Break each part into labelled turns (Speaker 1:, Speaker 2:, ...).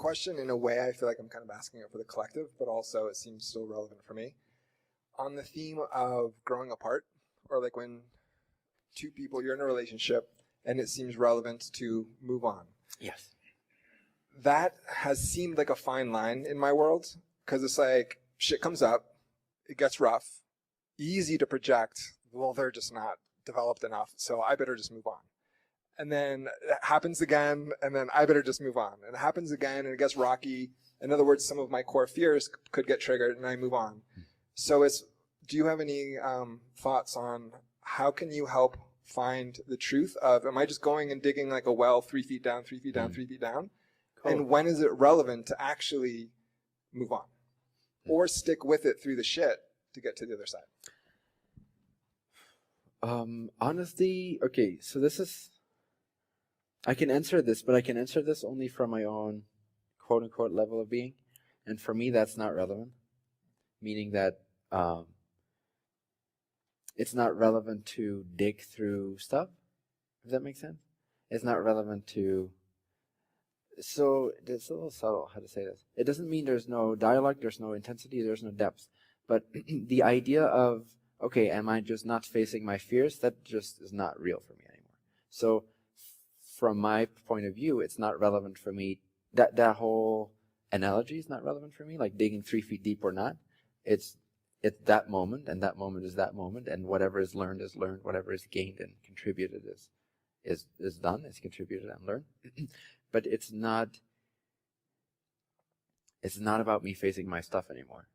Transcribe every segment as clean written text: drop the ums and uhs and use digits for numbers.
Speaker 1: question, in a way, I feel like I'm kind of asking it for the collective, but also it seems still relevant for me. On the theme of growing apart, or like when two people, you're in a relationship and it seems relevant to move on.
Speaker 2: Yes.
Speaker 1: That has seemed like a fine line in my world, because it's like shit comes up, it gets rough, easy to project, well, they're just not developed enough, so I better just move on. And then it happens again, and then I better just move on. And it happens again, and it gets rocky. In other words, some of my core fears could get triggered, and I move on. So do you have any thoughts on how can you help find the truth of, am I just going and digging like a well 3 feet down, 3 feet down, 3 feet down? Cool. And when is it relevant to actually move on? Or stick with it through the shit to get to the other side?
Speaker 2: Honestly, okay, so I can answer this, but I can answer this only from my own quote-unquote level of being. And for me, that's not relevant. Meaning that it's not relevant to dig through stuff, if that makes sense. It's not relevant to... So it's a little subtle how to say this. It doesn't mean there's no dialogue, there's no intensity, there's no depth. But the idea of, okay, am I just not facing my fears? That just is not real for me anymore. So from my point of view, it's not relevant for me. That whole analogy is not relevant for me, like digging 3 feet deep or not. It's that moment, and that moment is that moment, and whatever is learned, whatever is gained and contributed is done, is contributed and learned. But it's not about me facing my stuff anymore.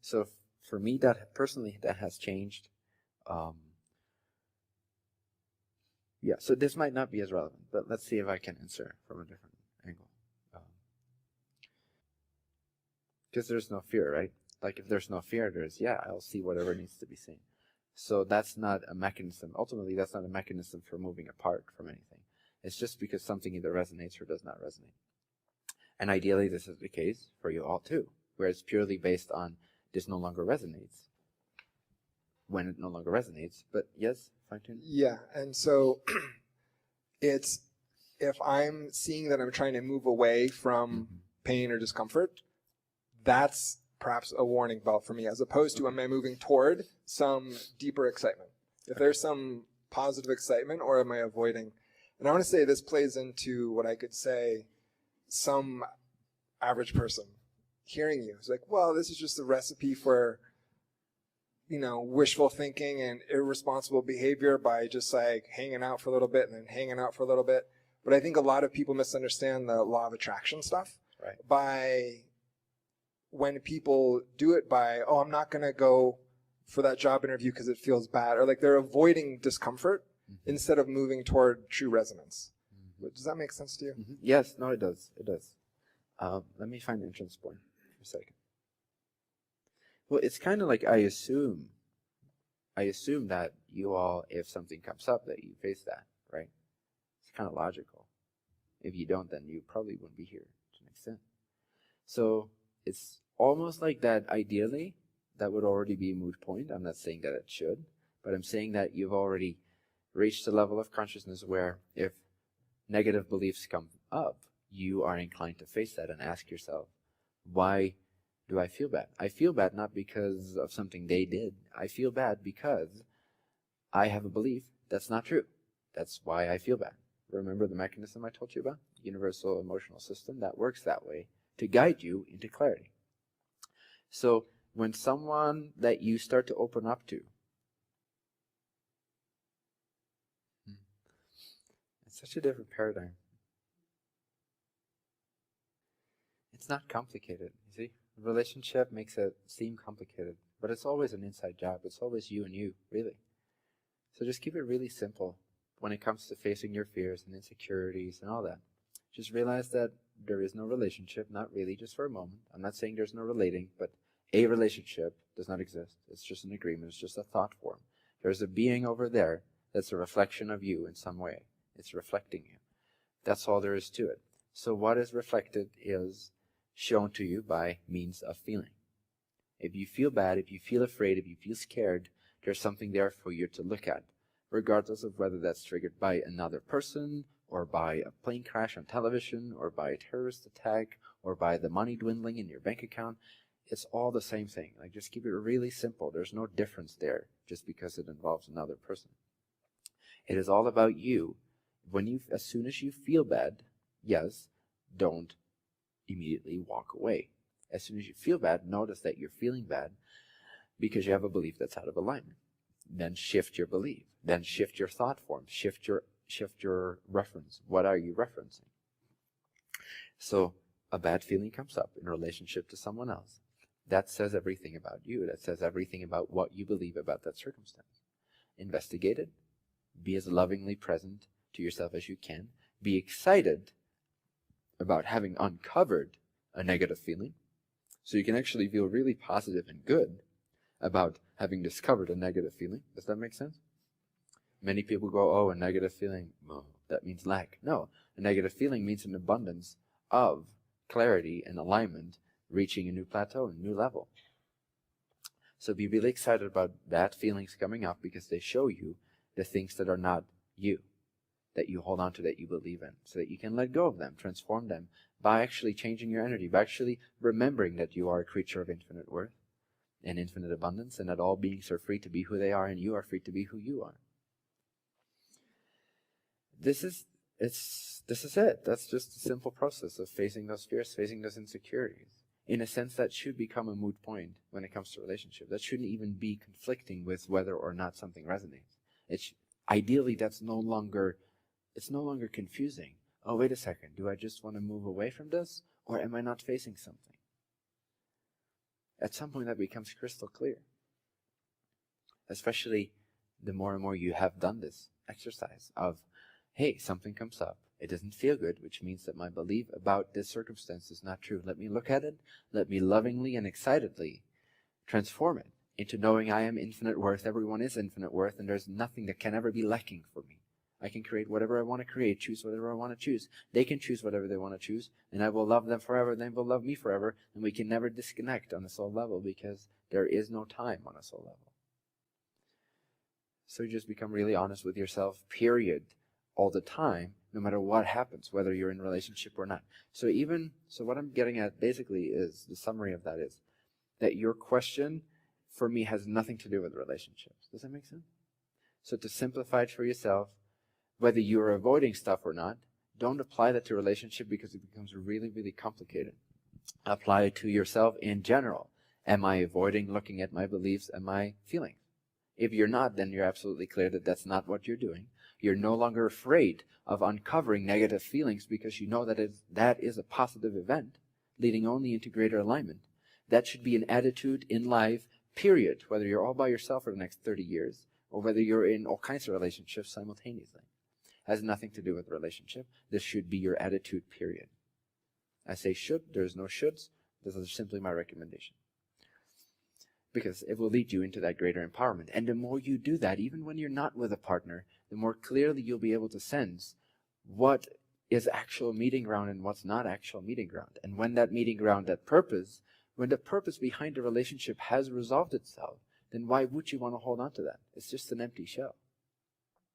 Speaker 2: So for me, that personally, that has changed. Yeah, so this might not be as relevant, but let's see if I can answer from a different angle. Because there's no fear, right? Like if there's no fear, I'll see whatever needs to be seen. So that's not a mechanism. Ultimately, that's not a mechanism for moving apart from anything. It's just because something either resonates or does not resonate. And ideally, this is the case for you all too, where it's purely based on this no longer resonates. When it no longer resonates, but yes, fine-tune.
Speaker 1: Yeah, and so it's, if I'm seeing that I'm trying to move away from pain or discomfort, that's perhaps a warning bell for me, as opposed to am I moving toward some deeper excitement? If there's some positive excitement, or am I avoiding? And I want to say this plays into what I could say some average person hearing you. It's like, well, this is just a recipe for, wishful thinking and irresponsible behavior by just like hanging out for a little bit and then hanging out for a little bit. But I think a lot of people misunderstand the law of attraction stuff.
Speaker 2: Right.
Speaker 1: By when people do it by, oh, I'm not going to go for that job interview because it feels bad, or like they're avoiding discomfort instead of moving toward true resonance. Does that make sense to you?
Speaker 2: Yes, no, it does. It does. Let me find the entrance point for a second. Well, it's kind of like I assume that you all, if something comes up, that you face that, right? It's kind of logical. If you don't, then you probably wouldn't be here to an extent. So it's almost like that ideally, that would already be a moot point. I'm not saying that it should, but I'm saying that you've already reached a level of consciousness where if negative beliefs come up, you are inclined to face that and ask yourself, why do I feel bad? I feel bad not because of something they did. I feel bad because I have a belief that's not true. That's why I feel bad. Remember the mechanism I told you about? Universal emotional system that works that way to guide you into clarity. So when someone that you start to open up to, it's such a different paradigm. It's not complicated, you see? Relationship makes it seem complicated, but it's always an inside job. It's always you and you, really. So just keep it really simple when it comes to facing your fears and insecurities and all that. Just realize that there is no relationship, not really, just for a moment. I'm not saying there's no relating, but a relationship does not exist. It's just an agreement. It's just a thought form. There's a being over there that's a reflection of you in some way. It's reflecting you. That's all there is to it. So what is reflected is shown to you by means of feeling. If you feel bad, if you feel afraid, if you feel scared, there's something there for you to look at, regardless of whether that's triggered by another person or by a plane crash on television, or by a terrorist attack, or by the money dwindling in your bank account. It's all the same thing. Like, just keep it really simple. There's no difference there just because it involves another person. It is all about you. As soon as you feel bad, yes, don't immediately walk away. As soon as you feel bad, notice that you're feeling bad because you have a belief that's out of alignment. Then shift your belief. Then shift your thought form. Shift your reference. What are you referencing? So a bad feeling comes up in relationship to someone else. That says everything about you. That says everything about what you believe about that circumstance. Investigate it. Be as lovingly present to yourself as you can. Be excited about having uncovered a negative feeling, so you can actually feel really positive and good about having discovered a negative feeling. Does that make sense? Many people go, oh, a negative feeling, well, that means lack. No, a negative feeling means an abundance of clarity and alignment, reaching a new plateau, a new level. So be really excited about bad feelings coming up, because they show you the things that are not you, that you hold on to, that you believe in, so that you can let go of them, transform them by actually changing your energy, by actually remembering that you are a creature of infinite worth and infinite abundance, and that all beings are free to be who they are, and you are free to be who you are. This is it. That's just a simple process of facing those fears, facing those insecurities. In a sense, that should become a moot point when it comes to relationship. That shouldn't even be conflicting with whether or not something resonates. Ideally, it's no longer confusing. Oh, wait a second. Do I just want to move away from this, or am I not facing something? At some point, that becomes crystal clear. Especially the more and more you have done this exercise of, hey, something comes up. It doesn't feel good, which means that my belief about this circumstance is not true. Let me look at it. Let me lovingly and excitedly transform it into knowing I am infinite worth. Everyone is infinite worth, and there's nothing that can ever be lacking for me. I can create whatever I want to create, choose whatever I want to choose. They can choose whatever they want to choose, and I will love them forever, they will love me forever, and we can never disconnect on a soul level, because there is no time on a soul level. So you just become really honest with yourself, period, all the time, no matter what happens, whether you're in a relationship or not. So what I'm getting at basically is, the summary of that is, that your question for me has nothing to do with relationships. Does that make sense? So to simplify it for yourself, whether you're avoiding stuff or not, don't apply that to relationship, because it becomes really, really complicated. Apply it to yourself in general. Am I avoiding looking at my beliefs and my feelings? If you're not, then you're absolutely clear that that's not what you're doing. You're no longer afraid of uncovering negative feelings, because you know that is a positive event leading only into greater alignment. That should be an attitude in life, period, whether you're all by yourself for the next 30 years or whether you're in all kinds of relationships simultaneously. Has nothing to do with relationship. This should be your attitude, period. I say should, there's no shoulds. This is simply my recommendation. Because it will lead you into that greater empowerment. And the more you do that, even when you're not with a partner, the more clearly you'll be able to sense what is actual meeting ground and what's not actual meeting ground. And when that meeting ground, when the purpose behind the relationship has resolved itself, then why would you want to hold on to that? It's just an empty shell.